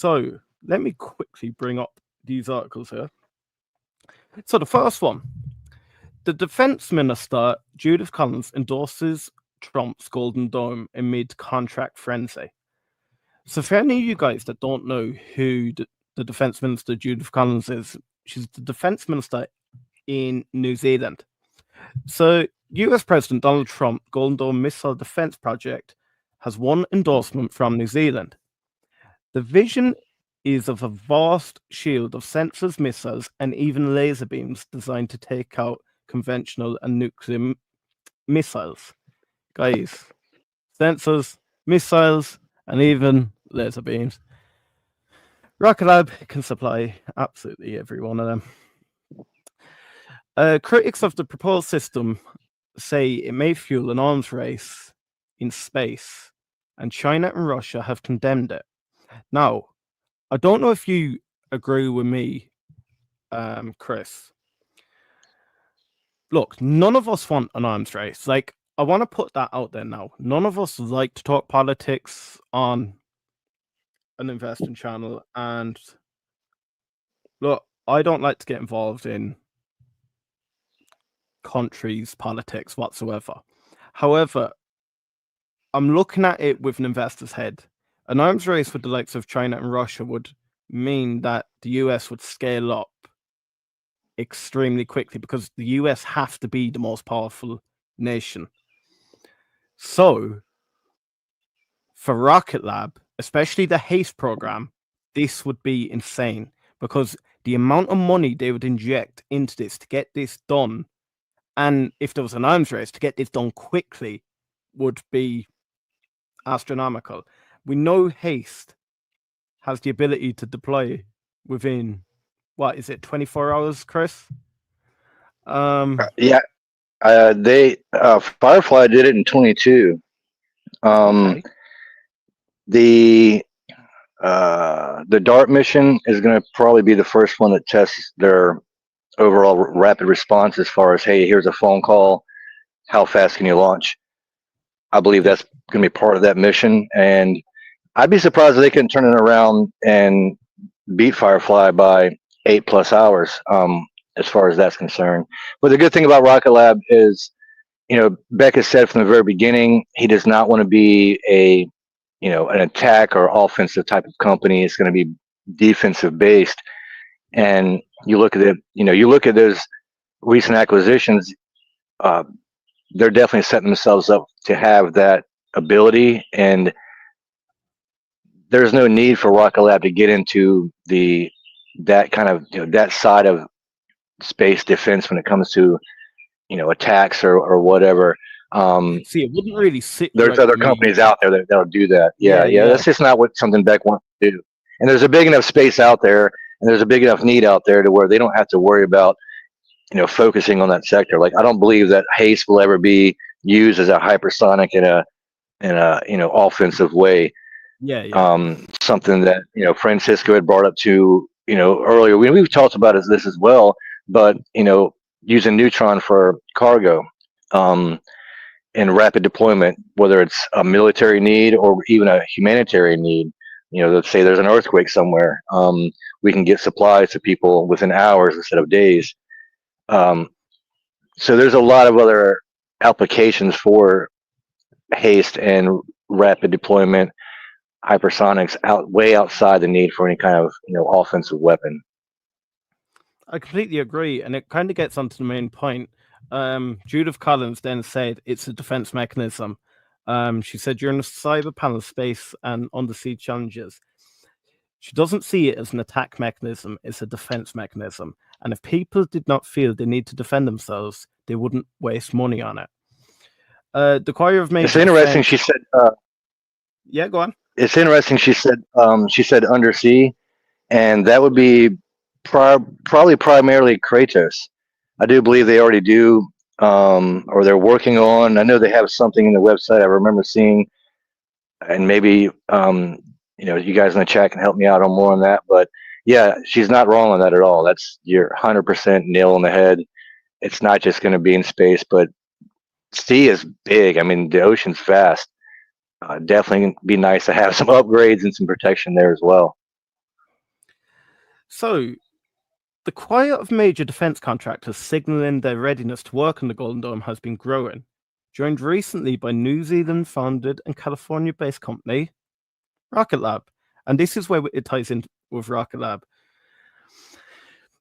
So let me quickly bring up these articles here. So the first one, the Defense Minister, Judith endorses Trump's Golden Dome amid contract frenzy. So for any of you guys that don't know who the Defense Minister, Judith is, she's the Defense Minister in New Zealand. So US President Donald Trump Golden Dome missile defense project has won endorsement from New Zealand. The vision is of a vast shield of sensors, missiles, and even laser beams designed to take out conventional and nuclear missiles. Guys, sensors, missiles, and even laser beams. Rocket Lab can supply absolutely every one of them. Critics of the proposed system say it may fuel an arms race in space, and China and Russia have condemned it. Now, I don't know if you agree with me, Chris. Look, none of us want an arms race. Like, I want to put that out there now. None of us like to talk politics on an investing channel, and look, I don't like to get involved in countries' politics whatsoever. However, I'm looking at it with an investor's head. An arms race with the likes of China and Russia would mean that the US would scale up extremely quickly because the US have to be the most powerful nation. So, for Rocket Lab, especially the Haste program, this would be insane because the amount of money they would inject into this to get this done, and if there was an arms race to get this done quickly, would be astronomical. We know Haste has the ability to deploy within, what is it, 24 hours, Chris? Yeah, Firefly did it in 22. Okay. The DART mission is going to probably be the first one that tests their overall rapid response as far as, hey, here's a phone call, how fast can you launch? I believe that's going to be part of that mission, and I'd be surprised if they couldn't turn it around and beat Firefly by 8+ hours, as far as that's concerned. But the good thing about Rocket Lab is, Beck has said from the very beginning, he does not want to be an attack or offensive type of company. It's going to be defensive based. And you look at you look at those recent acquisitions, they're definitely setting themselves up to have that ability. And there's no need for Rocket Lab to get into that kind of that side of space defense when it comes to attacks or whatever. See, it wouldn't really sit. There's other companies out there that'll do that. Yeah. That's just not something Beck wants to do. And there's a big enough space out there, and there's a big enough need out there to where they don't have to worry about focusing on that sector. Like, I don't believe that Haste will ever be used as a hypersonic in a offensive way. Something that Francisco had brought up to earlier. We've talked about this as well, but using Neutron for cargo and rapid deployment, whether it's a military need or even a humanitarian need. Let's say there's an earthquake somewhere, we can get supplies to people within hours instead of days. So there's a lot of other applications for Haste and rapid deployment hypersonics way outside the need for any kind of offensive weapon. I completely agree, and it kind of gets onto the main point. Judith Collins then said it's a defense mechanism. She said during the cyber panel space and undersea challenges, she doesn't see it as an attack mechanism, it's a defense mechanism. And if people did not feel they need to defend themselves, they wouldn't waste money on it. The Choir of Major It's interesting, she said... yeah, go on. It's interesting, she said undersea, and that would be probably primarily Kratos. I do believe they already do, or they're working on. I know they have something in the website I remember seeing, and maybe you guys in the chat can help me out on more on that. But yeah, she's not wrong on that at all. You're 100% nail on the head. It's not just going to be in space, but sea is big. I mean, the ocean's vast. Definitely be nice to have some upgrades and some protection there as well. So, the quiet of major defense contractors signaling their readiness to work on the Golden Dome has been growing, joined recently by New Zealand-founded and California-based company Rocket Lab. And this is where it ties in with Rocket Lab.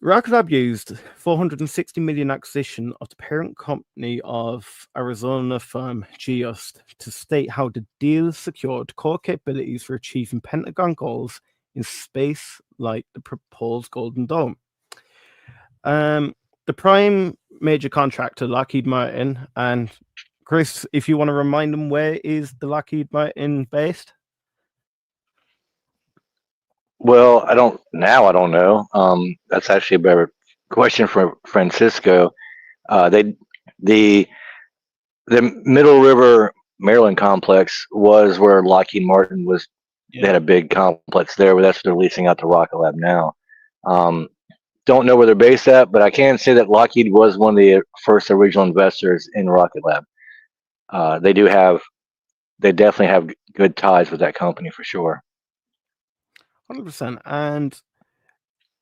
Rocket Lab used $460 million acquisition of the parent company of Arizona firm GEOST to state how the deal secured core capabilities for achieving Pentagon goals in space like the proposed Golden Dome. The prime major contractor, Lockheed Martin, and Chris, if you want to remind them, where is the Lockheed Martin based? Well, I don't know. That's actually a better question for Francisco. The Middle River, Maryland complex was where Lockheed Martin was. Yeah. They had a big complex there, but that's what they're leasing out to Rocket Lab now. Don't know where they're based at, but I can say that Lockheed was one of the first original investors in Rocket Lab. They definitely have good ties with that company for sure. 100%. And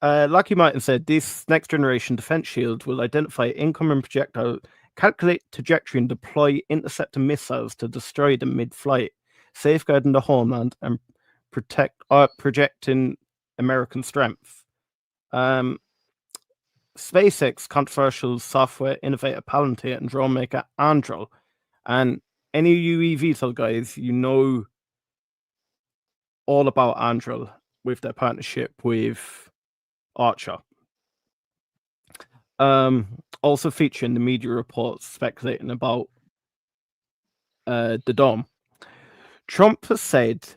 Lockheed Martin said this next generation defense shield will identify incoming projectile, calculate trajectory, and deploy intercepting missiles to destroy them mid-flight, safeguarding the homeland and projecting American strength. SpaceX controversial software innovator Palantir and drone maker Anduril. And any of you eVTOL guys, you know all about Anduril with their partnership with Archer. Also featuring the media reports speculating about the dome. Trump has said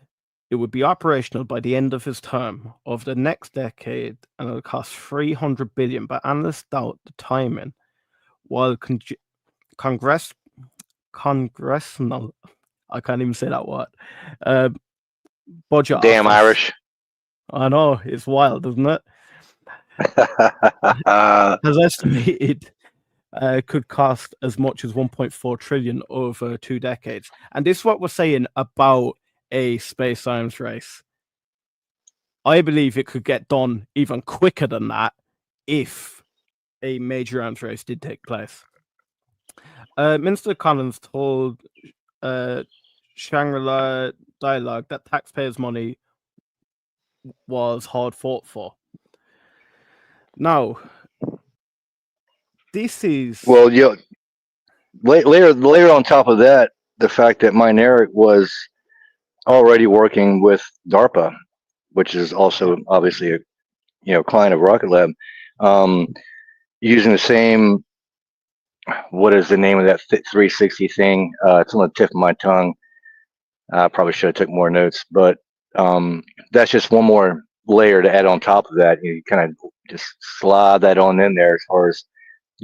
it would be operational by the end of his term of the next decade, and it'll cost $300 billion. But analysts doubt the timing, while congressional, I can't even say that word. Budget. Damn office, Irish. I know, it's wild, isn't it? Has estimated could cost as much as 1.4 trillion over 2 decades. And this is what we're saying about a space arms race. I believe it could get done even quicker than that if a major arms race did take place. Minister Collins told Shangri-La Dialogue that taxpayers' money was hard fought for. Now, this is... Well, yeah. Later on top of that, the fact that Mynaric was already working with DARPA, which is also obviously a client of Rocket Lab, using the same, what is the name of that 360 thing? It's on the tip of my tongue. I probably should have took more notes, but that's just one more layer to add on top of that. You kind of just slide that on in there as far as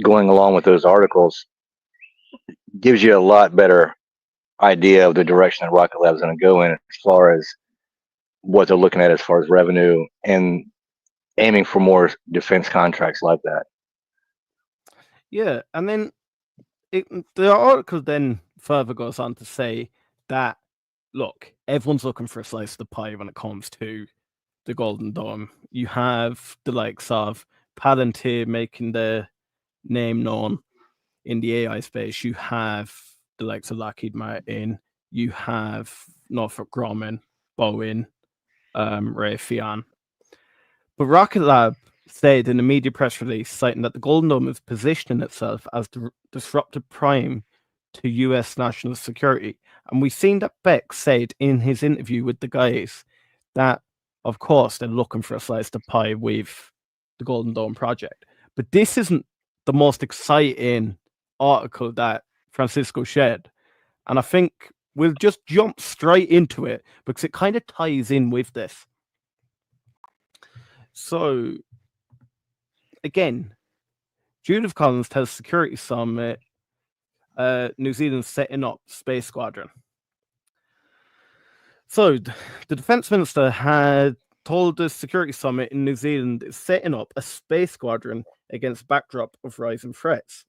going along with those articles. Gives you a lot better idea of the direction that Rocket Lab is going to go in as far as what they're looking at as far as revenue and aiming for more defense contracts like that. Yeah, and then the article then further goes on to say that, look, everyone's looking for a slice of the pie when it comes to the Golden Dome. You have the likes of Palantir making their name known in the AI space. You have the likes of Lockheed Martin. You have Northrop Grumman, Boeing, Raytheon. But Rocket Lab said in a media press release, citing that the Golden Dome is positioning itself as the disruptive prime to US national security. And we've seen that Beck said in his interview with the guys that, of course, they're looking for a slice of the pie with the Golden Dome project. But this isn't the most exciting article that Francisco shared. And I think we'll just jump straight into it because it kind of ties in with this. So, again, Judith Collins tells Security Summit New Zealand setting up Space Squadron. So, the Defense Minister had told the Security Summit in New Zealand is setting up a Space Squadron against backdrop of rising threats.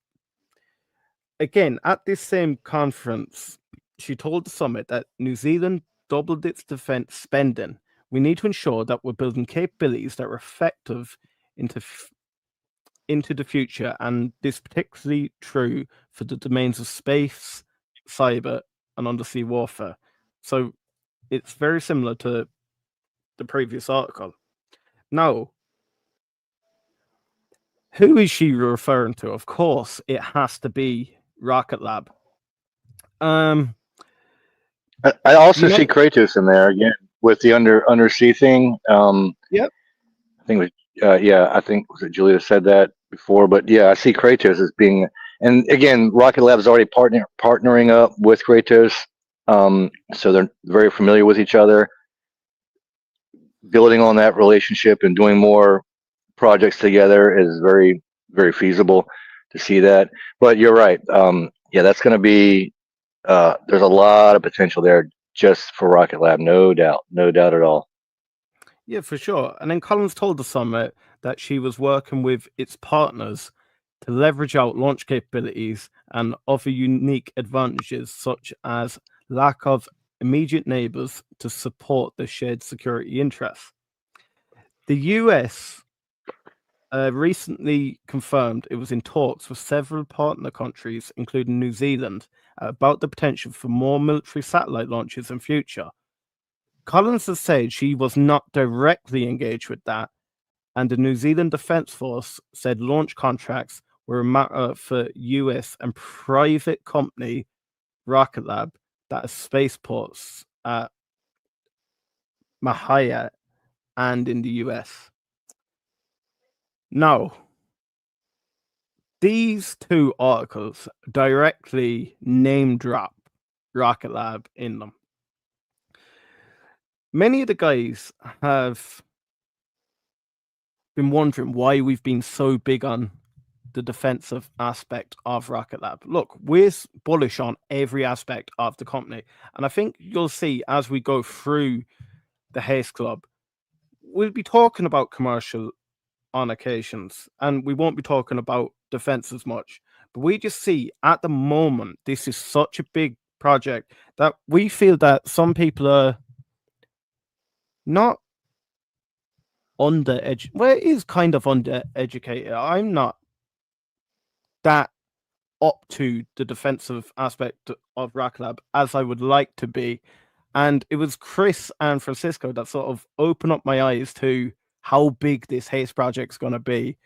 Again, at this same conference, she told the summit that New Zealand doubled its defense spending we need to ensure that we're building capabilities that are effective into the future, and this particularly true for the domains of space, cyber, and undersea warfare. So it's very similar to the previous article. Now, who is she referring to? Of course, it has to be Rocket Lab. I also You see know, Kratos in there again with the undersea thing. Yep. I think it was, yeah, I think was it Julia said that before, but yeah, I see Kratos as being, and again, Rocket Lab is already partnering up with Kratos, so they're very familiar with each other. Building on that relationship and doing more projects together is very, very feasible to see that. But you're right. Yeah, that's going to be. There's a lot of potential there just for Rocket Lab, no doubt, no doubt at all. Yeah, for sure. And then Collins told the summit that she was working with its partners to leverage out launch capabilities and offer unique advantages such as lack of immediate neighbors to support the shared security interests. The US recently confirmed it was in talks with several partner countries, including New Zealand, about the potential for more military satellite launches in future. Collins has said she was not directly engaged with that, and the New Zealand Defence Force said launch contracts were a matter for US and private company Rocket Lab that has spaceports at Mahia and in the US. Now, these two articles directly name drop Rocket Lab in them. Many of the guys have been wondering why we've been so big on the defensive aspect of Rocket Lab. Look, we're bullish on every aspect of the company. And I think you'll see as we go through the Haste Club, we'll be talking about commercial on occasions, and we won't be talking about defense as much. But we just see at the moment, this is such a big project that we feel that some people are not undereducated. Well, it is kind of undereducated. I'm not that up to the defensive aspect of Rocket Lab as I would like to be. And it was Chris and Francisco that sort of opened up my eyes to how big this Haste project's going to be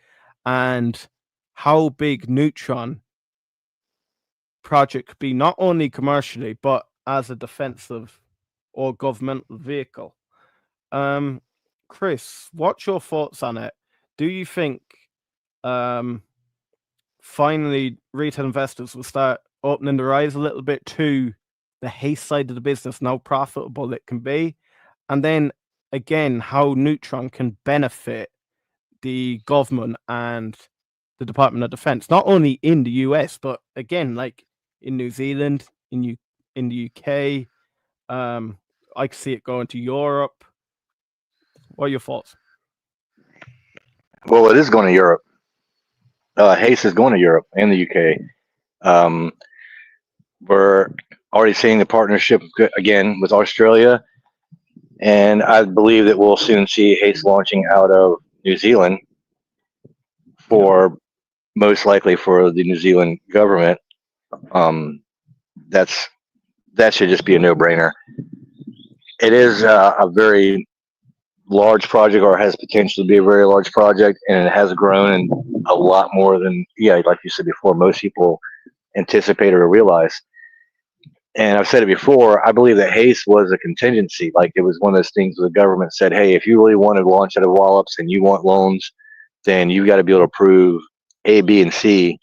and how big Neutron project could be, not only commercially, but as a defensive or governmental vehicle. Chris, what's your thoughts on it? Do you think finally retail investors will start opening their eyes a little bit to the Haste side of the business and how profitable it can be? And then again, how Neutron can benefit the government and the Department of Defense, not only in the US, but again, like in New Zealand, in the UK. I see it going to Europe. What are your thoughts? Well, it is going to Europe. Haste is going to Europe and the UK. We're already seeing the partnership again with Australia, and I believe that we'll soon see Haste launching out of New Zealand for most likely for the New Zealand government. That should just be a no-brainer. It is a very large project, or has potential to be a very large project, and it has grown and a lot more than, yeah, like you said before, most people anticipated or realized. And I've said it before, I believe that Haste was a contingency. Like, it was one of those things where the government said, hey, if you really want to launch out of Wallops and you want loans, then you've got to be able to prove A, B, and C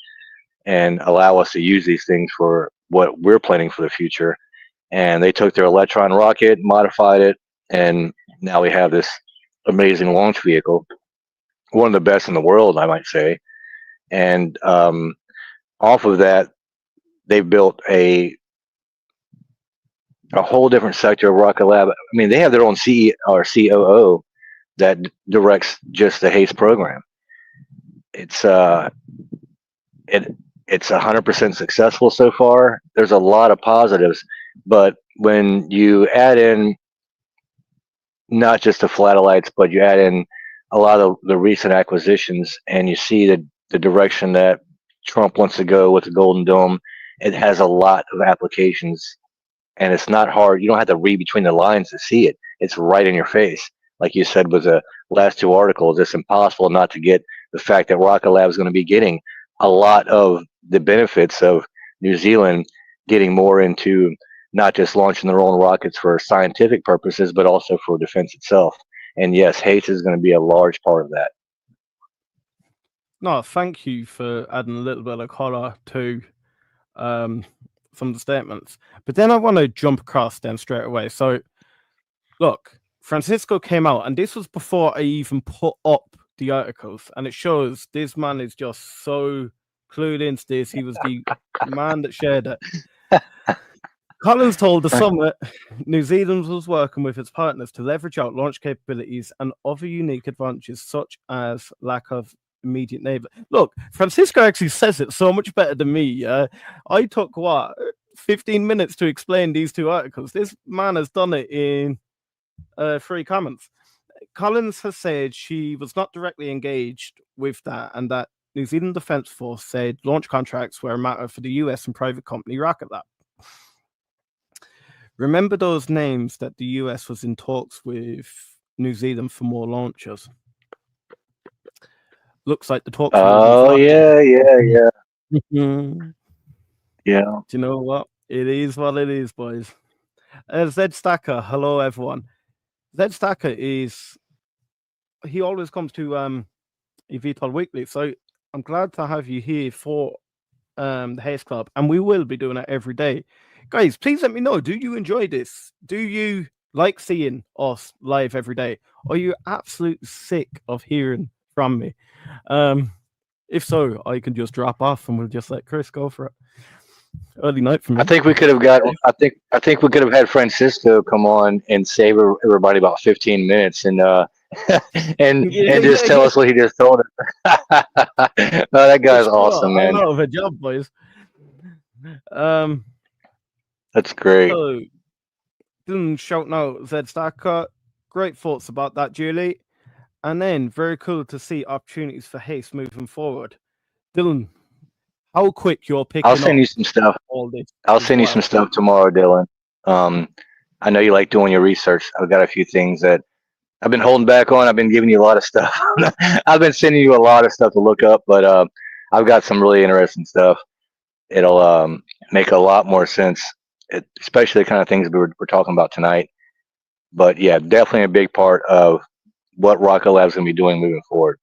and allow us to use these things for what we're planning for the future. And they took their Electron rocket, modified it, and now we have this amazing launch vehicle, one of the best in the world, I might say. And off of that, they've built a whole different sector of Rocket Lab. I mean, they have their own CEO or COO that directs just the Haste program. It's 100% successful so far. There's a lot of positives, but when you add in not just the flatelites, but you add in a lot of the recent acquisitions, and you see the direction that Trump wants to go with the Golden Dome. It has a lot of applications, and it's not hard. You don't have to read between the lines to see it. It's right in your face. Like you said with the last two articles, it's impossible not to get the fact that Rocket Lab is going to be getting a lot of the benefits of New Zealand getting more into not just launching their own rockets for scientific purposes, but also for defense itself. And yes, Haste is going to be a large part of that. No, thank you for adding a little bit of color to some of the statements. But then I want to jump across then straight away. So, look, Francisco came out, and this was before I even put up the articles, and it shows this man is just so clued into this. He was the man that shared it. Collins told the summit New Zealand was working with its partners to leverage out launch capabilities and other unique advantages, such as lack of immediate neighbor. Look, Francisco actually says it so much better than me. I took 15 minutes to explain these two articles. This man has done it in 3 comments. Collins has said she was not directly engaged with that, and that New Zealand Defence Force said launch contracts were a matter for the US and private company Rocket Lab. Remember those names that the US was in talks with New Zealand for more launches? Looks like the talks. Oh yeah. Yeah. Do you know what? It is what it is, boys. Zed Stacker, hello everyone. Zed Stacker he always comes to eVTOL Weekly, so I'm glad to have you here for the Haste Club, and we will be doing it every day. Guys, please let me know. Do you enjoy this? Do you like seeing us live every day? Or are you absolutely sick of hearing from me? If so, I can just drop off and we'll just let Chris go for it. Early night for me. I think we could have got. I think we could have had Francisco come on and save everybody about 15 minutes and and just tell us what he just told us. No, that guy's awesome, man. I'm out of a job, boys. That's great. So, Dylan shouting out Zed Stacker. Great thoughts about that, Julie. And then very cool to see opportunities for Haste moving forward. Dylan, how quick you're picking I'll send you some stuff. All this. I'll send you some stuff tomorrow, Dylan. I know you like doing your research. I've got a few things that I've been holding back on. I've been giving you a lot of stuff. I've been sending you a lot of stuff to look up, but I've got some really interesting stuff. It'll make a lot more sense, especially the kind of things we're talking about tonight. But yeah, definitely a big part of what Rocket Lab is going to be doing moving forward.